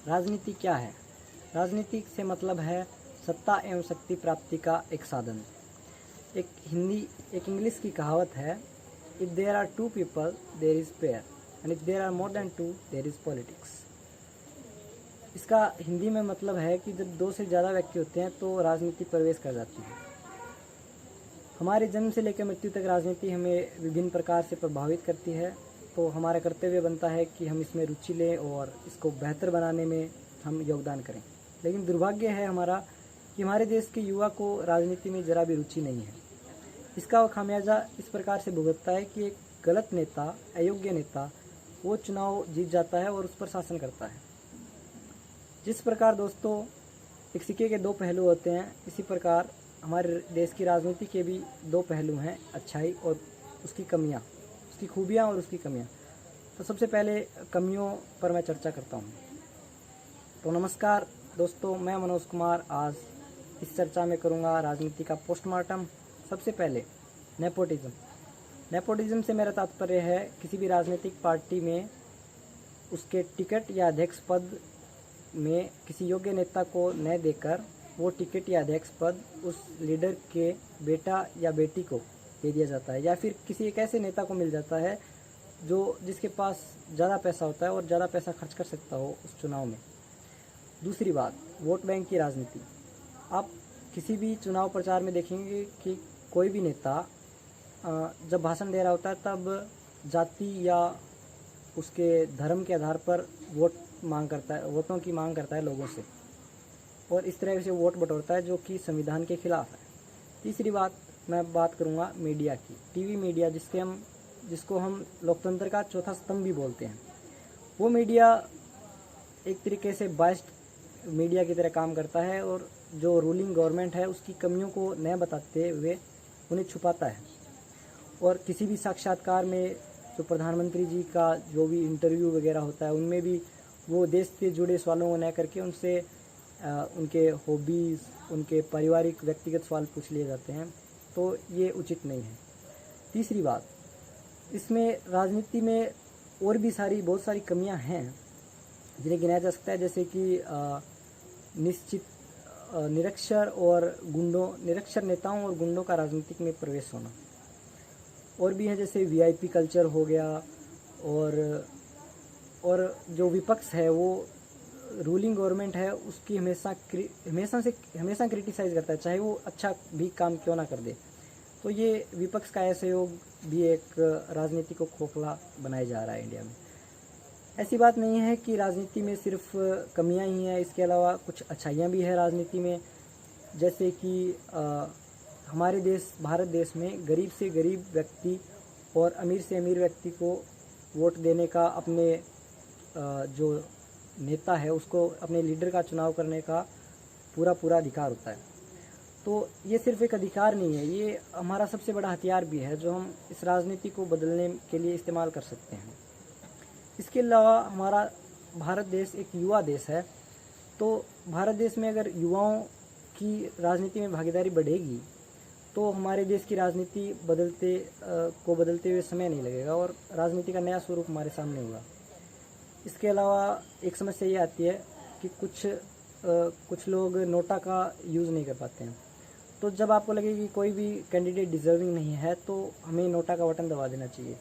राजनीति क्या है? राजनीति से मतलब है सत्ता एवं शक्ति प्राप्ति का एक साधन। एक इंग्लिश की कहावत है, if there are two people there is pair and if there are more than two there is politics. इसका हिंदी में मतलब है कि जब दो से ज़्यादा व्यक्ति होते हैं तो राजनीति प्रवेश कर जाती है। हमारे जन्म से लेकर मृत्यु तक राजनीति हमें विभिन्न प्रकार से प्रभावित करती है, तो हमारा कर्तव्य बनता है कि हम इसमें रुचि लें और इसको बेहतर बनाने में हम योगदान करें। लेकिन दुर्भाग्य है हमारा कि हमारे देश के युवा को राजनीति में ज़रा भी रुचि नहीं है। इसका खामियाजा इस प्रकार से भुगतता है कि एक गलत नेता, अयोग्य नेता वो चुनाव जीत जाता है और उस पर शासन करता है। जिस प्रकार दोस्तों एक सिक्के के दो पहलू होते हैं, इसी प्रकार हमारे देश की राजनीति के भी दो पहलू हैं, अच्छाई और उसकी कमियां, उसकी खूबियां और उसकी कमियां। तो सबसे पहले कमियों पर मैं चर्चा करता हूं। तो नमस्कार दोस्तों, मैं मनोज कुमार आज इस चर्चा में करूंगा राजनीति का पोस्टमार्टम। सबसे पहले नेपोटिज्म से मेरा तात्पर्य है किसी भी राजनीतिक पार्टी में उसके टिकट या अध्यक्ष पद में किसी योग्य नेता को न देकर वो टिकट या अध्यक्ष पद उस लीडर के बेटा या बेटी को दे दिया जाता है, या फिर किसी एक ऐसे नेता को मिल जाता है जिसके पास ज़्यादा पैसा होता है और ज़्यादा पैसा खर्च कर सकता हो उस चुनाव में। दूसरी बात, वोट बैंक की राजनीति। आप किसी भी चुनाव प्रचार में देखेंगे कि कोई भी नेता जब भाषण दे रहा होता है तब जाति या उसके धर्म के आधार पर वोटों की मांग करता है लोगों से, और इस तरह से वोट बटोरता है जो कि संविधान के खिलाफ है। तीसरी बात, मैं बात करूंगा मीडिया की। टीवी मीडिया जिसको हम लोकतंत्र का चौथा स्तंभ भी बोलते हैं, वो मीडिया एक तरीके से बाइस्ड मीडिया की तरह काम करता है और जो रूलिंग गवर्नमेंट है उसकी कमियों को न बताते हुए उन्हें छुपाता है। और किसी भी साक्षात्कार में जो प्रधानमंत्री जी का जो भी इंटरव्यू वगैरह होता है उनमें भी वो देश से जुड़े सवालों को न करके उनसे उनके हॉबीज़, उनके पारिवारिक व्यक्तिगत सवाल पूछ लिए जाते हैं, तो ये उचित नहीं है। तीसरी बात, इसमें राजनीति में और भी बहुत सारी कमियां हैं जिन्हें गिनाया जा सकता है, जैसे कि निरक्षर नेताओं और गुंडों का राजनीतिक में प्रवेश होना। और भी है जैसे वीआईपी कल्चर हो गया, और जो विपक्ष है वो रूलिंग गवर्नमेंट है उसकी हमेशा क्रिटिसाइज़ करता है, चाहे वो अच्छा भी काम क्यों ना कर दे। तो ये विपक्ष का असहयोग भी एक राजनीति को खोखला बनाया जा रहा है इंडिया में। ऐसी बात नहीं है कि राजनीति में सिर्फ कमियां ही हैं, इसके अलावा कुछ अच्छाइयां भी है राजनीति में। जैसे कि हमारे देश भारत देश में गरीब से गरीब व्यक्ति और अमीर से अमीर व्यक्ति को वोट देने का, अपने जो नेता है उसको, अपने लीडर का चुनाव करने का पूरा अधिकार होता है। तो ये सिर्फ एक अधिकार नहीं है, ये हमारा सबसे बड़ा हथियार भी है जो हम इस राजनीति को बदलने के लिए इस्तेमाल कर सकते हैं। इसके अलावा हमारा भारत देश एक युवा देश है, तो भारत देश में अगर युवाओं की राजनीति में भागीदारी बढ़ेगी तो हमारे देश की राजनीति बदलते हुए समय नहीं लगेगा और राजनीति का नया स्वरूप हमारे सामने होगा। इसके अलावा एक समस्या ये आती है कि कुछ लोग नोटा का यूज़ नहीं कर पाते हैं। तो जब आपको लगे कि कोई भी कैंडिडेट डिजर्विंग नहीं है तो हमें नोटा का बटन दबा देना चाहिए।